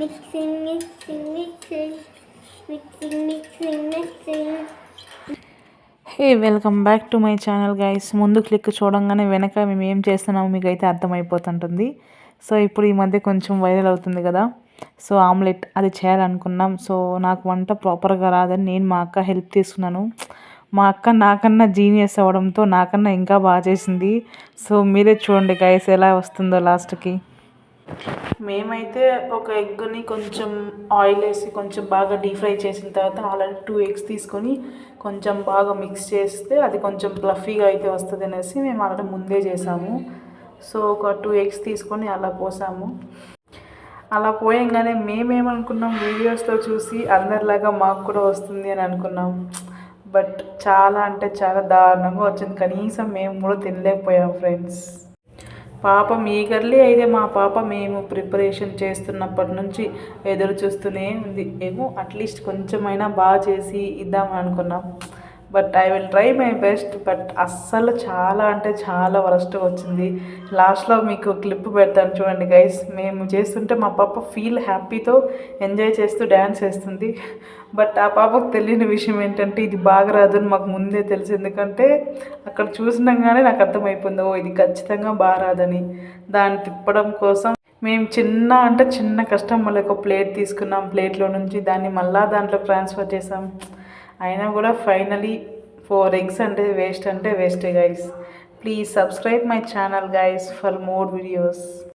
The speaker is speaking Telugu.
Mixing, mixing, mixing, mixing, mixing, mixing. Hey welcome back to my channel guys. ముందు క్లిక్ చూడంగానే వెనక మేము ఏం చేస్తున్నామో మీకు అయితే అర్థమైపోతుంటుంది. సో ఇప్పుడు ఈ మధ్య కొంచెం వైరల్ అవుతుంది కదా. సో ఆమ్లెట్ అది చేయాలనుకున్నాం. సో నాకు వంట ప్రాపర్గా రాదని నేను మా అక్క హెల్ప్ తీసుకున్నాను. మా అక్క నాకన్నా జీనియస్ అవ్వడంతో నాకన్నా ఇంకా బాగా చేసింది. సో మీరే చూడండి గైస్ ఎలా వస్తుందో లాస్ట్కి. మేమైతే ఒక ఎగ్ని కొంచెం ఆయిల్ వేసి కొంచెం బాగా డీప్ ఫ్రై చేసిన తర్వాత ఆల్రెడీ 2 ఎగ్స్ తీసుకొని కొంచెం బాగా మిక్స్ చేస్తే అది కొంచెం ఫ్లఫీగా అయితే వస్తుంది అనేసి మేము ఆల్రెడీ ముందే చేసాము. సో ఒక 2 ఎగ్స్ తీసుకొని అలా పోసాము. అలా పోయంగానే మేమేమనుకున్నాం, వీడియోస్లో చూసి అందరిలాగా మాకు కూడా వస్తుంది అని అనుకున్నాం. బట్ చాలా అంటే చాలా దారుణంగా వచ్చింది. కనీసం మేము కూడా తినలేకపోయాం ఫ్రెండ్స్. పాపం ఈగర్లీ అయితే మా పాప మేము ప్రిపరేషన్ చేస్తున్నప్పటి నుంచి ఎదురు చూస్తూనే ఉంది. ఏమో అట్లీస్ట్ కొంచెమైనా బాగా చేసి ఇద్దామని అనుకున్నాం. But I will try my best. But అస్సలు చాలా అంటే చాలా వరస్ట్ వచ్చింది. లాస్ట్లో మీకు క్లిప్ పెడతాను చూడండి గైస్. మేము చేస్తుంటే మా పాప ఫీల్ హ్యాపీతో ఎంజాయ్ చేస్తూ డ్యాన్స్ వేస్తుంది. బట్ ఆ పాపకు తెలియని విషయం ఏంటంటే ఇది బాగా రాదని మాకు ముందే తెలుసు. ఎందుకంటే అక్కడ చూసినాగానే నాకు అర్థమైపోయింది, ఓ ఇది ఖచ్చితంగా బాగా రాదని. దాన్ని తిప్పడం కోసం మేము చిన్న కష్టం మళ్ళీ ఒక ప్లేట్ తీసుకున్నాం. ప్లేట్లో నుంచి దాన్ని మళ్ళీ దాంట్లో ట్రాన్స్ఫర్ చేసాం. అయినా కూడా ఫైనలీ 4 ఎగ్స్ అంటే waste guys. Please subscribe my channel guys for more videos.